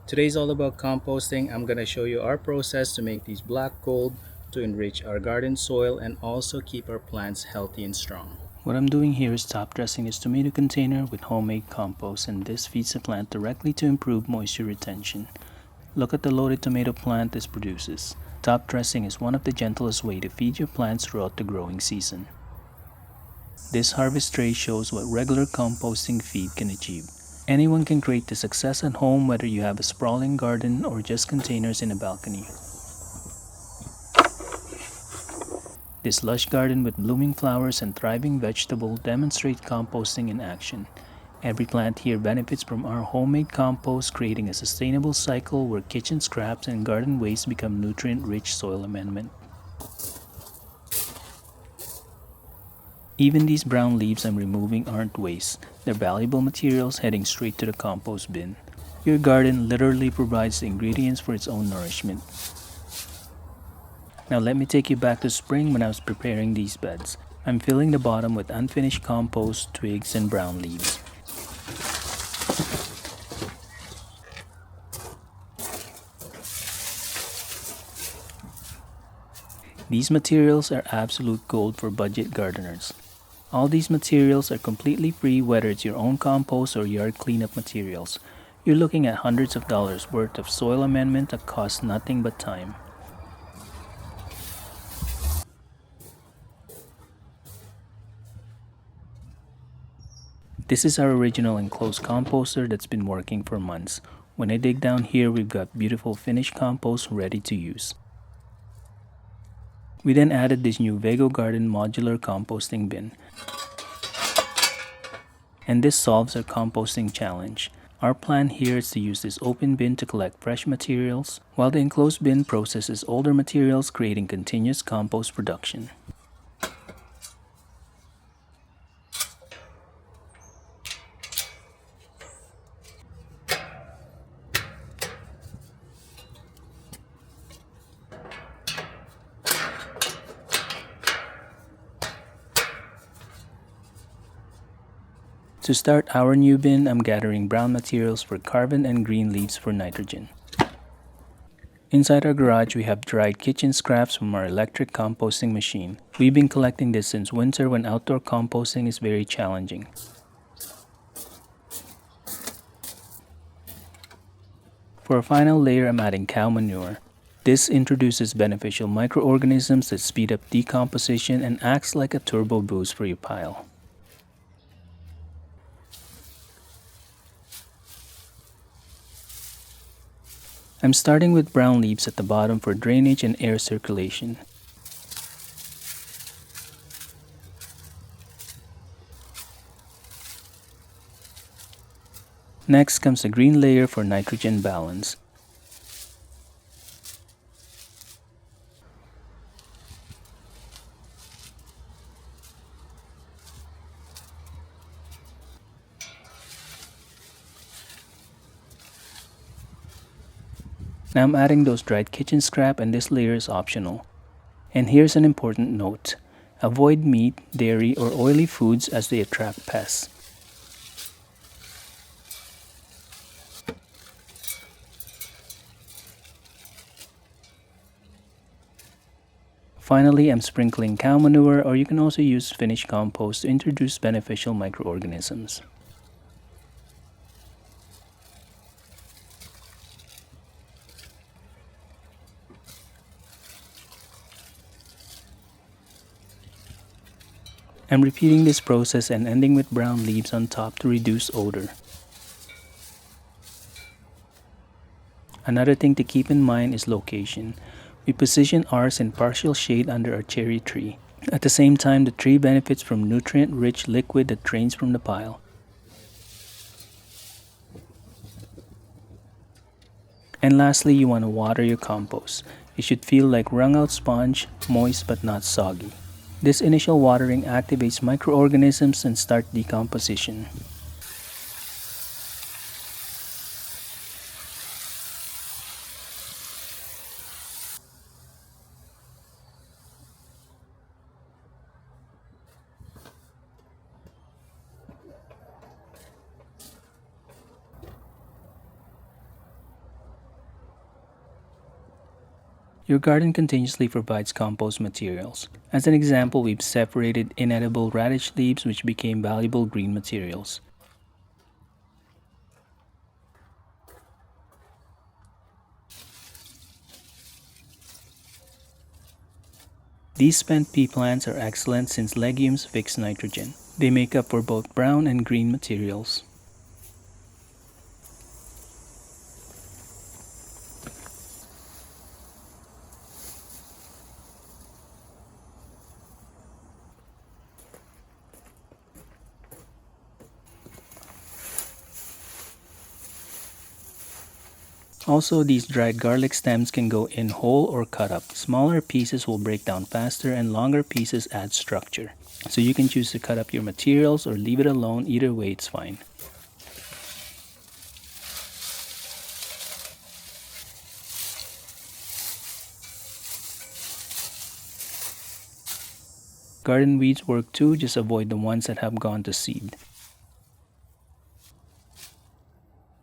Today's all about composting. I'm gonna show you our process to make these black gold to enrich our garden soil and also keep our plants healthy and strong. What I'm doing here is top dressing this tomato container with homemade compost, and this feeds the plant directly to improve moisture retention. Look at the loaded tomato plant this produces. Top dressing is one of the gentlest way to feed your plants throughout the growing season. This harvest tray shows what regular composting feed can achieve. Anyone can create the success at home, whether you have a sprawling garden or just containers in a balcony. This lush garden with blooming flowers and thriving vegetables demonstrates composting in action. Every plant here benefits from our homemade compost, creating a sustainable cycle where kitchen scraps and garden waste become nutrient-rich soil amendment. Even these brown leaves I'm removing aren't waste. They're valuable materials heading straight to the compost bin. Your garden literally provides the ingredients for its own nourishment. Now let me take you back to spring when I was preparing these beds. I'm filling the bottom with unfinished compost, twigs, and brown leaves. These materials are absolute gold for budget gardeners. All these materials are completely free, whether it's your own compost or yard cleanup materials. You're looking at hundreds of dollars worth of soil amendment that costs nothing but time. This is our original enclosed composter that's been working for months. When I dig down here, we've got beautiful finished compost ready to use. We then added this new Vego Garden modular composting bin. And this solves our composting challenge. Our plan here is to use this open bin to collect fresh materials, while the enclosed bin processes older materials, creating continuous compost production. To start our new bin, I'm gathering brown materials for carbon and green leaves for nitrogen. Inside our garage, we have dried kitchen scraps from our electric composting machine. We've been collecting this since winter when outdoor composting is very challenging. For a final layer, I'm adding cow manure. This introduces beneficial microorganisms that speed up decomposition and acts like a turbo boost for your pile. I'm starting with brown leaves at the bottom for drainage and air circulation. Next comes a green layer for nitrogen balance. Now I'm adding those dried kitchen scrap, and this layer is optional. And here's an important note. Avoid meat, dairy, or oily foods as they attract pests. Finally, I'm sprinkling cow manure, or you can also use finished compost to introduce beneficial microorganisms. I'm repeating this process and ending with brown leaves on top to reduce odor. Another thing to keep in mind is location. We position ours in partial shade under our cherry tree. At the same time, the tree benefits from nutrient-rich liquid that drains from the pile. And lastly, you want to water your compost. It should feel like wrung-out sponge, moist but not soggy. This initial watering activates microorganisms and starts decomposition. Your garden continuously provides compost materials. As an example, we've separated inedible radish leaves which became valuable green materials. These spent pea plants are excellent since legumes fix nitrogen. They make up for both brown and green materials. Also, these dried garlic stems can go in whole or cut up. Smaller pieces will break down faster and longer pieces add structure. So you can choose to cut up your materials or leave it alone, either way it's fine. Garden weeds work too, just avoid the ones that have gone to seed.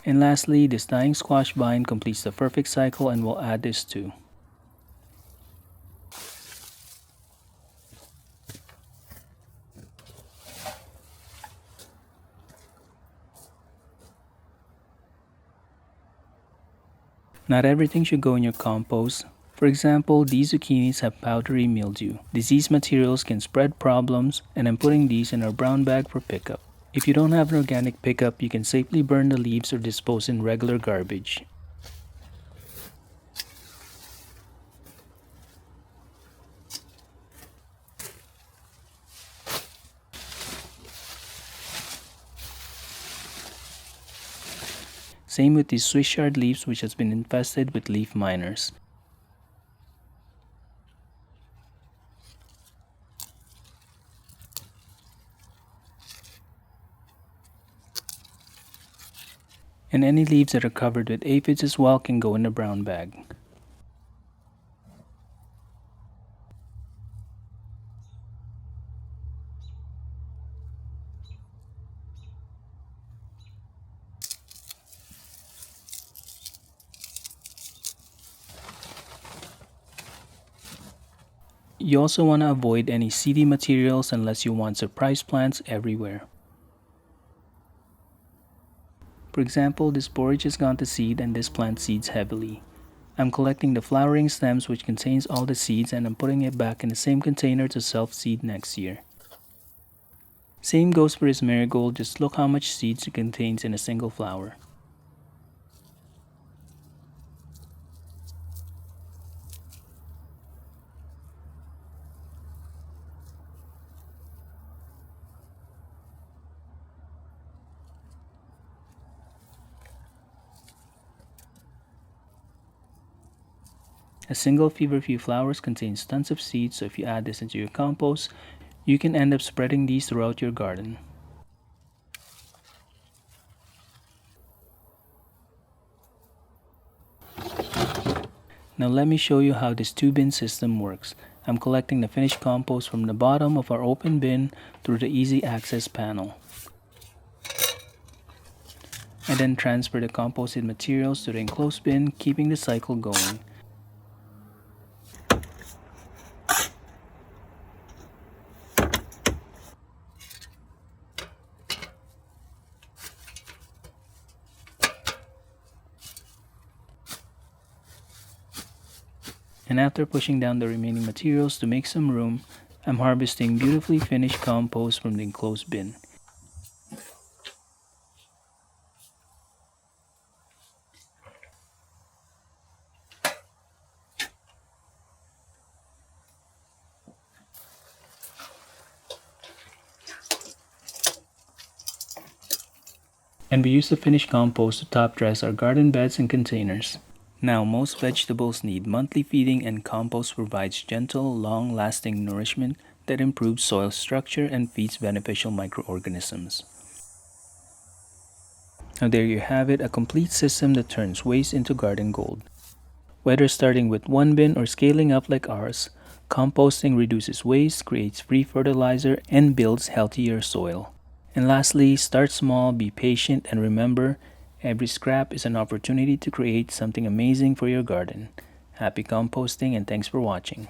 And lastly, this dying squash vine completes the perfect cycle, and we'll add this too. Not everything should go in your compost. For example, these zucchinis have powdery mildew. Disease materials can spread problems, and I'm putting these in our brown bag for pickup. If you don't have an organic pickup, you can safely burn the leaves or dispose in regular garbage. Same with these Swiss chard leaves which has been infested with leaf miners. And any leaves that are covered with aphids as well can go in the brown bag. You also want to avoid any seedy materials unless you want surprise plants everywhere. For example, this borage has gone to seed and this plant seeds heavily. I'm collecting the flowering stems which contains all the seeds and I'm putting it back in the same container to self-seed next year. Same goes for this marigold, just look how much seeds it contains in a single flower. A single feverfew flowers contains tons of seeds, so if you add this into your compost, you can end up spreading these throughout your garden. Now let me show you how this 2-bin system works. I'm collecting the finished compost from the bottom of our open bin through the easy access panel. I then transfer the composted materials to the enclosed bin, keeping the cycle going. And after pushing down the remaining materials to make some room, I'm harvesting beautifully finished compost from the enclosed bin. And we use the finished compost to top dress our garden beds and containers. Now, most vegetables need monthly feeding, and compost provides gentle, long-lasting nourishment that improves soil structure and feeds beneficial microorganisms. Now there you have it, a complete system that turns waste into garden gold. Whether starting with one bin or scaling up like ours, composting reduces waste, creates free fertilizer, and builds healthier soil. And lastly, start small, be patient, and remember, every scrap is an opportunity to create something amazing for your garden. Happy composting and thanks for watching.